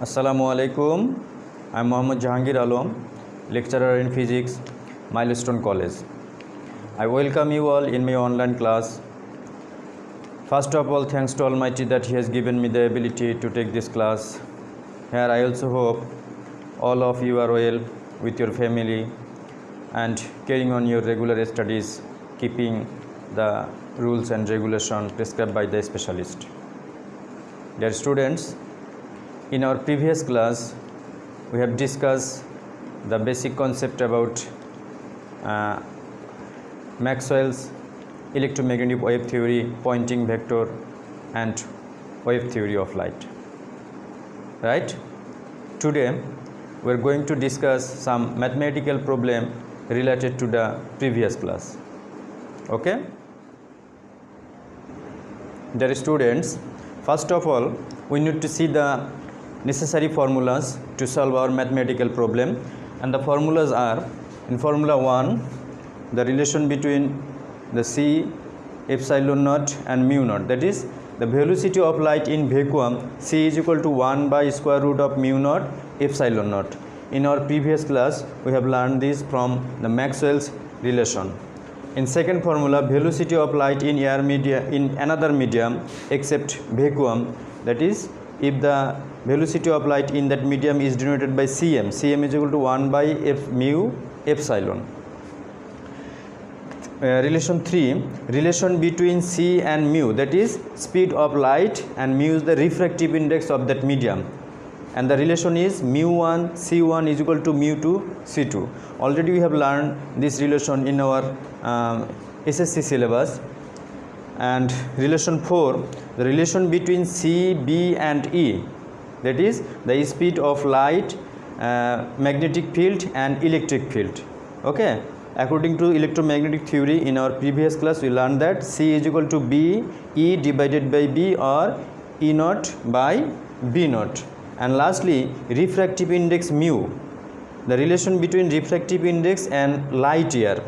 Assalamu alaikum. I am Mohammad Jahangir Alam, lecturer in physics, Milestone College. I welcome you all in my online class. First of all, thanks to Almighty that He has given me the ability to take this class. Here I also hope all of you are well with your family and carrying on your regular studies, keeping the rules and regulations prescribed by the specialist. Dear students, in our previous class, we have discussed the basic concept about Maxwell's electromagnetic wave theory, Poynting vector, and wave theory of light. Right? Today, we are going to discuss some mathematical problem related to the previous class. Okay? Dear students, first of all, we need to see the necessary formulas to solve our mathematical problem, and the formulas are: in formula 1, the relation between the C epsilon naught and mu naught, that is the velocity of light in vacuum. C is equal to 1 by square root of mu naught epsilon naught. In our previous class, we have learned this from the Maxwell's relation. In second formula, velocity of light in air media, in another medium except vacuum, that is if the velocity of light in that medium is denoted by Cm, Cm is equal to 1 by f mu epsilon. Relation 3, relation between C and mu, that is speed of light, and mu is the refractive index of that medium, and the relation is mu1 C1 is equal to mu2 C2. Already we have learned this relation in our SSC syllabus. And relation 4, the relation between C, B and E, that is the speed of light, magnetic field and electric field. Okay, according to electromagnetic theory, in our previous class we learned that C is equal to B, E divided by B, or E naught by B naught. And lastly, refractive index mu, the relation between refractive index and light year.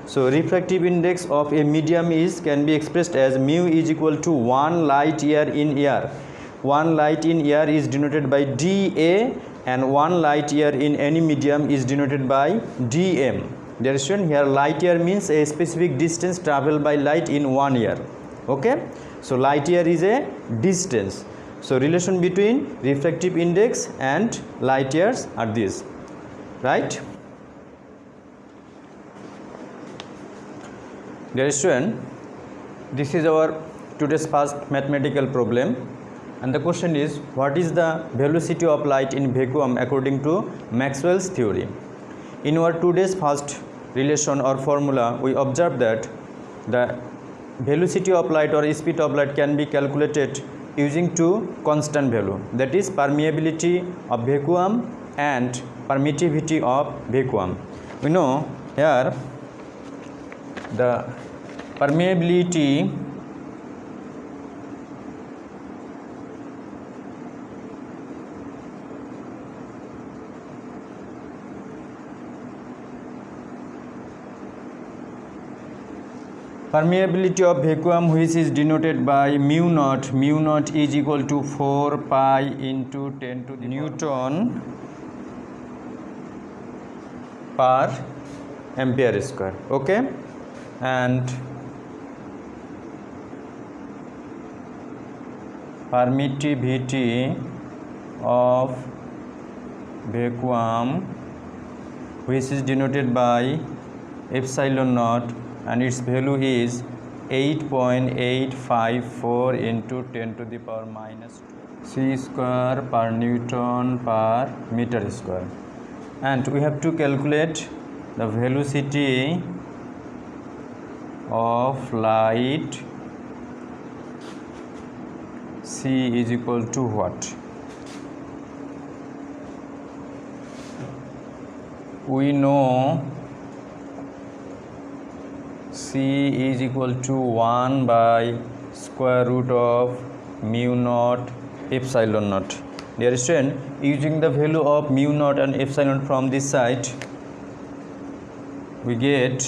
So refractive index of a medium can be expressed as mu is equal to 1 light year in air. 1 light in air is denoted by dA, and 1 light year in any medium is denoted by dm. Dear student, here light year means a specific distance traveled by light in 1 year. Okay, so light year is a distance. So relation between refractive index and light years are these, right? Dear student, this is our today's first mathematical problem, and the question is, what is the velocity of light in vacuum according to Maxwell's theory? In our today's first relation or formula, we observe that the velocity of light or speed of light can be calculated using two constant value, that is permeability of vacuum and permittivity of vacuum. We know here the permeability of vacuum, which is denoted by mu naught. Mu naught is equal to 4 pi into 10 to the Newton per ampere square. Okay, and permittivity of vacuum, which is denoted by epsilon naught, and its value is 8.854 into 10 to the power minus 2 C square per Newton per meter square. And we have to calculate the velocity of light. C is equal to what? We know C is equal to 1 by square root of mu naught epsilon naught. Dear student, using the value of mu naught and epsilon from this side, we get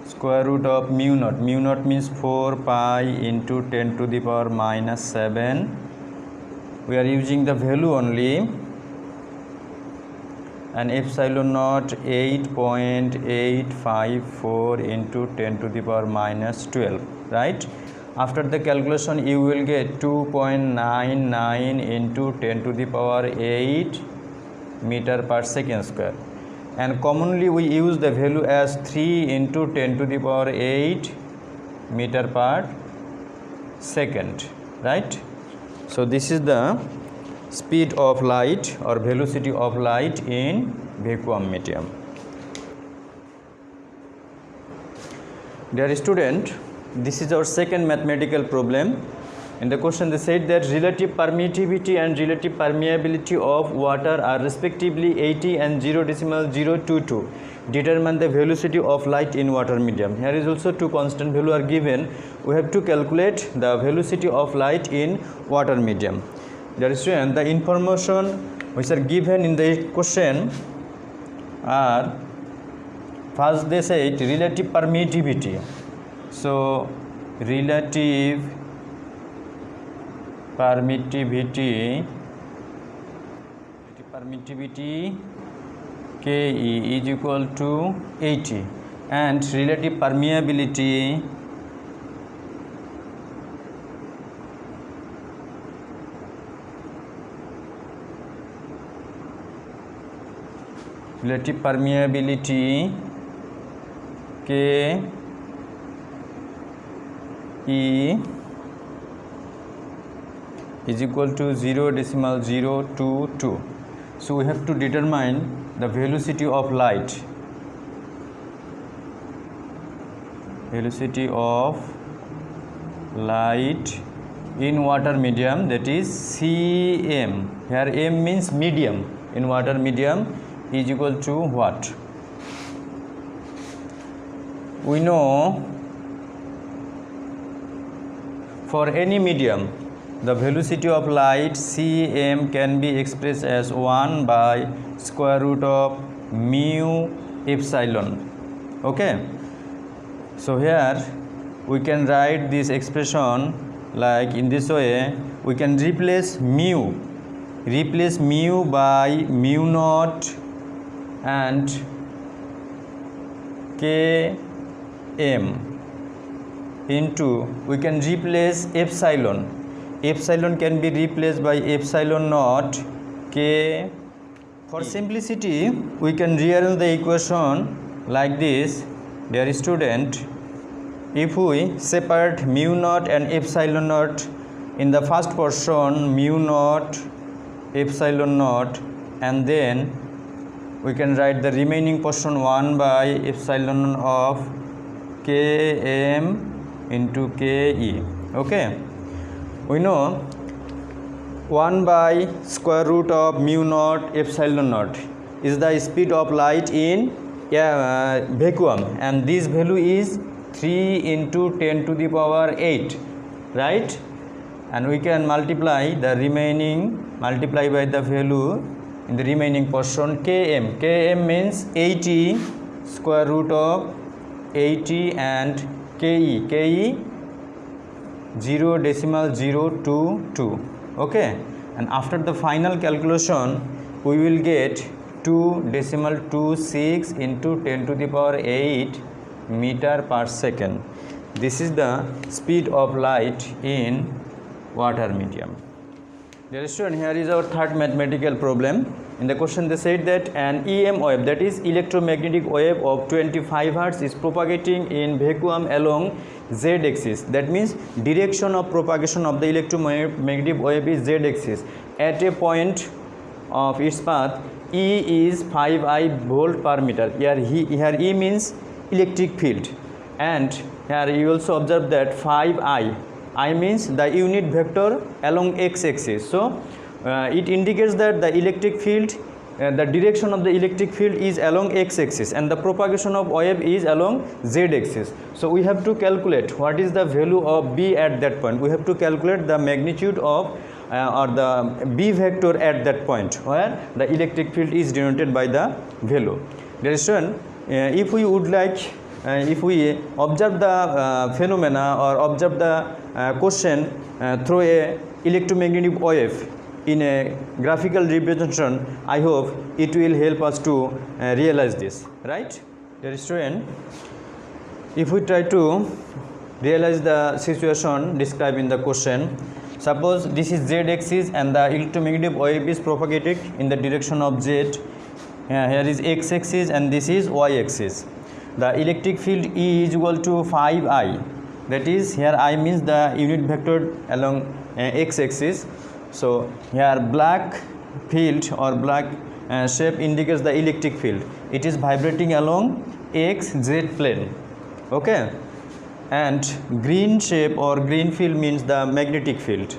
square root of mu naught. Mu naught means 4 pi into 10 to the power minus 7 we are using the value only, and epsilon naught 8.854 into 10 to the power minus 12, right? After the calculation you will get 2.99 into 10 to the power 8 meter per second square, and commonly we use the value as 3 into 10 to the power 8 meter per second, right? So this is the speed of light or velocity of light in vacuum medium. Dear student, this is our second mathematical problem. In the question they said that relative permittivity and relative permeability of water are respectively 80 and 0.022. Determine the velocity of light in water medium. Here is also two constant value are given. We have to calculate the velocity of light in water medium. Dear student, the information which are given in the question are, first they said relative permittivity. So relative permittivity Ke is equal to 80, and relative permeability Ke is equal to 0.022. So we have to determine the velocity of light. Velocity of light in water medium, that is Cm. Here M means medium. In water medium is equal to what? We know for any medium the velocity of light Cm can be expressed as 1 by square root of mu epsilon. Okay, so here we can write this expression like in this way. We can replace mu by mu naught and Km into, we can replace epsilon can be replaced by epsilon naught K. For simplicity we can rearrange the equation like this. Dear student, if we separate mu naught and epsilon naught, in the first portion mu naught epsilon naught, and then we can write the remaining portion 1 by epsilon of Km into Ke. Okay, we know 1 by square root of mu naught epsilon naught is the speed of light in vacuum, and this value is 3 into 10 to the power 8, right? And we can multiply the remaining, multiply by the value in the remaining portion Km. Km means 80 square root of 80 and Ke 0.022. Okay, and after the final calculation we will get 2.26 into 10 to the power 8 meter per second. This is the speed of light in water medium. Dear student, here is our third mathematical problem. In the question they said that an EM wave, that is electromagnetic wave of 25 Hz is propagating in vacuum along Z axis. That means direction of propagation of the electromagnetic wave is Z axis. At a point of its path, E is 5I volt per meter. Here E means electric field, and here you also observe that 5I means the unit vector along x axis. So it indicates that the electric field, the direction of the electric field is along x axis and the propagation of wave is along z axis. So we have to calculate what is the value of B at that point. We have to calculate the magnitude of or the B vector at that point where the electric field is denoted by the value. Dear student, if we would like, if we observe the phenomena or observe the question through a electromagnetic wave, in a graphical representation, I hope it will help us to realize this, right? Dear student, if we try to realize the situation described in the question, suppose this is z axis and the electromagnetic wave is propagated in the direction of z. Here is x axis and this is y axis. The electric field E is equal to 5I, that is, here I means the unit vector along x axis. So here black field or black shape indicates the electric field. It is vibrating along xz plane, okay, and green shape or green field means the magnetic field.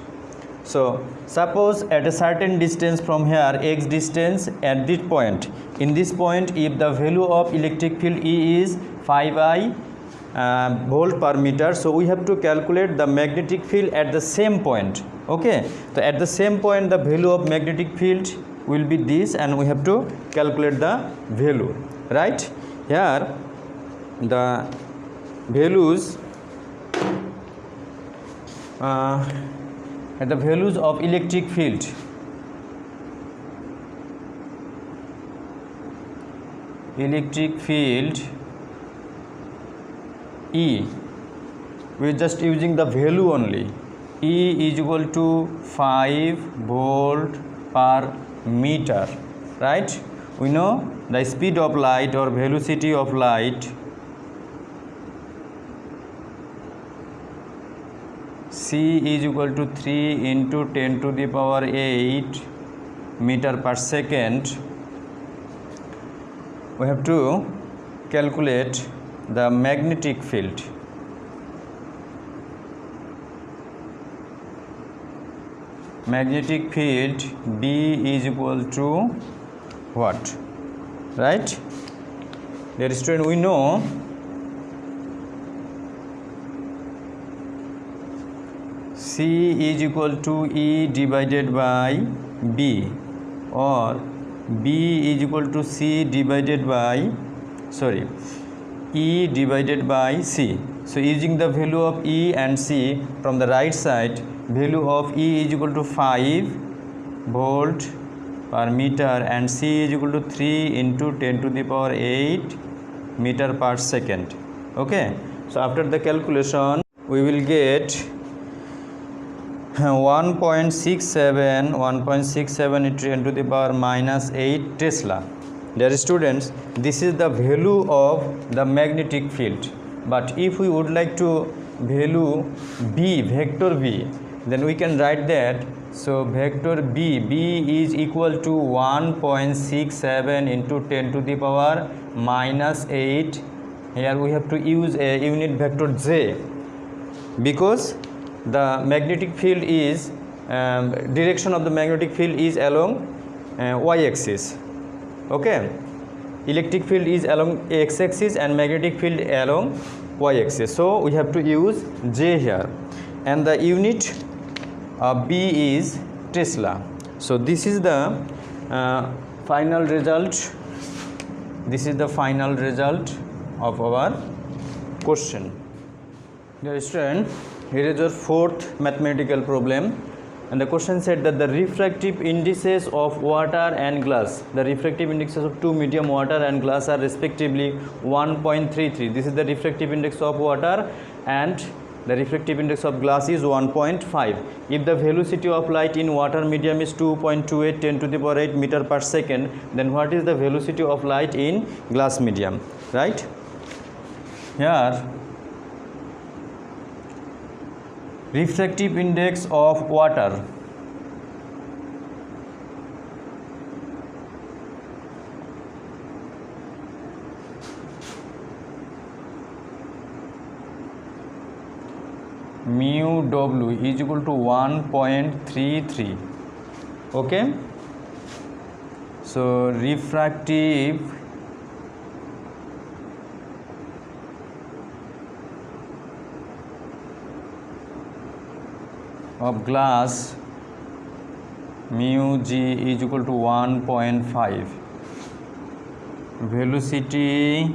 So suppose at a certain distance from here, x distance, at this point, in this point, if the value of electric field E is 5I volt per meter, so we have to calculate the magnetic field at the same point, okay. So at the same point the value of magnetic field will be this, and we have to calculate the value, right? Here the values at the values of electric field E, we are just using the value only. E is equal to 5 volt per meter, right? We know the speed of light or velocity of light C is equal to 3 into 10 to the power 8 meter per second. We have to calculate the magnetic field. Magnetic field B is equal to what, right? Dear student, we know C is equal to E divided by B, or B is equal to C divided by, E divided by C. So using the value of E and C from the right side, value of E is equal to 5 volt per meter and C is equal to 3 into 10 to the power 8 meter per second, okay. So after the calculation we will get 1.67 into 10 to the power minus 8 Tesla. Dear students, this is the value of the magnetic field. But if we would like to value B, vector B, then we can write that. So vector B is equal to 1.67 into 10 to the power minus 8. Here we have to use a unit vector J, because the magnetic field is direction of the magnetic field is along y axis, okay. Electric field is along x axis and magnetic field along y axis, so we have to use J here, and the unit of B is Tesla. So this is the final result. This is the final result of our question. Dear student, here is your fourth mathematical problem, and the question said that the refractive indices of water and glass, the refractive indices of two medium, water and glass, are respectively 1.33. This is the refractive index of water, and the refractive index of glass is 1.5. If the velocity of light in water medium is 2.28 10 to the power 8 meter per second, then what is the velocity of light in glass medium, right? Here refractive index of water mu W is equal to 1.33, okay. So refractive of glass mu G is equal to 1.5. Velocity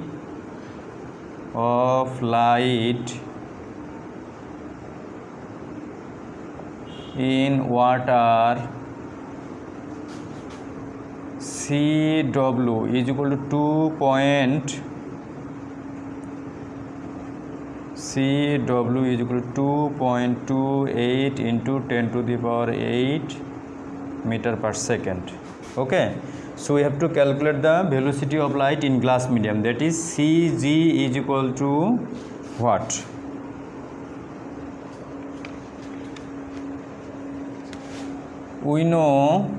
of light in water CW is equal to 2.28 into 10 to the power 8 meter per second. Okay, so we have to calculate the velocity of light in glass medium, that is CG is equal to what? We know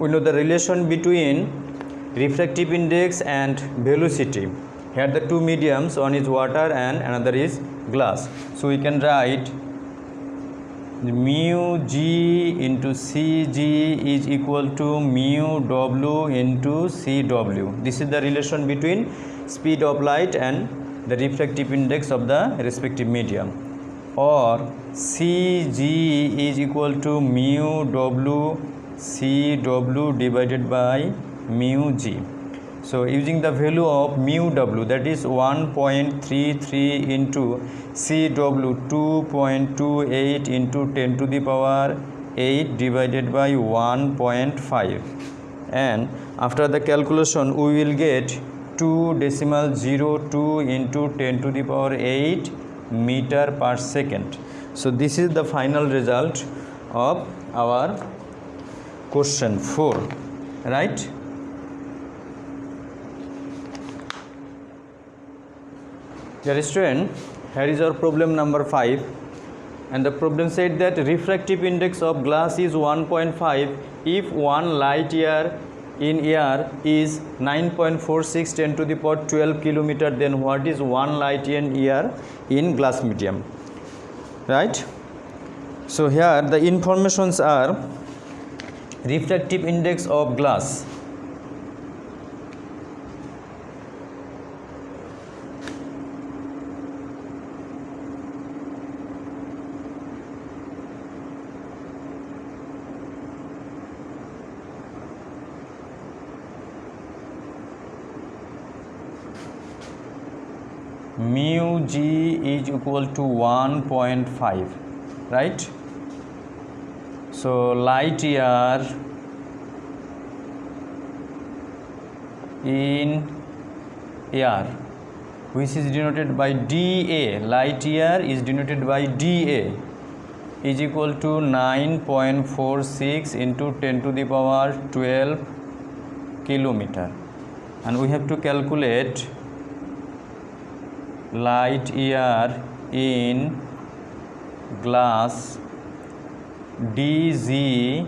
the relation between refractive index and velocity. Here the two mediums, one is water and another is glass. So we can write mu G into Cg is equal to mu W into Cw. This is the relation between speed of light and the refractive index of the respective medium. Or Cg is equal to mu W Cw divided by mu G. So using the value of mu W, that is 1.33 into Cw 2.28 into 10 to the power 8 divided by 1.5, and after the calculation we will get 2.02 into 10 to the power 8 meter per second. So this is the final result of our question 4, right? Dear student, here is our problem number 5, and the problem said that refractive index of glass is 1.5 if 1 light year in air is 9.46 10 to the power 12 kilometer, then what is 1 light year in air in glass medium, right? So here the informations are refractive index of glass. Mu G is equal to 1.5, right? So light year in air, which is denoted by dA, light year is denoted by dA, is equal to 9.46 into 10 to the power 12 kilometer, and we have to calculate light year in glass dg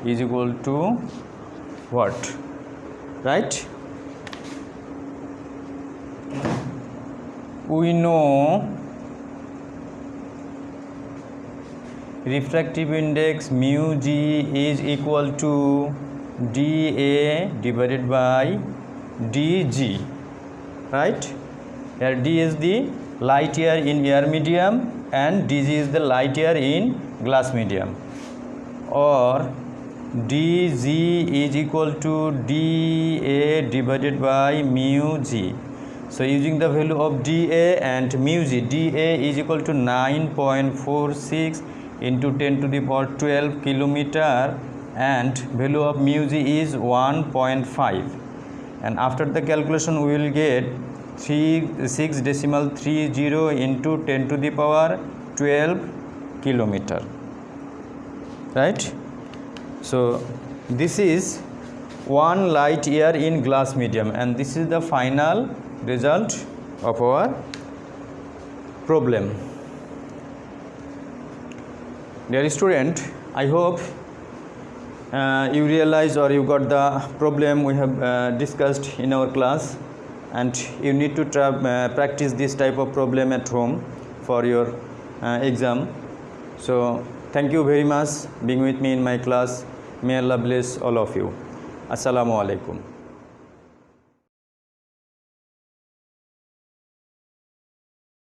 is equal to what, right? We know refractive index mu G is equal to dA divided by dg, right? Here d is the light year in air medium and dg is the light year in glass medium, or dg is equal to dA divided by mu G. So using the value of dA and mu G, dA is equal to 9.46 into 10 to the power 12 kilometer, and value of mu G is 1.5, and after the calculation we will get 6.30 into 10 to the power 12 kilometer, right? So this is 1 light year in glass medium, and this is the final result of our problem. Dear student, I hope you realize or you got the problem we have discussed in our class, and you need to practice this type of problem at home for your exam. So thank you very much being with me in my class. May Allah bless all of you. Assalamu alaikum.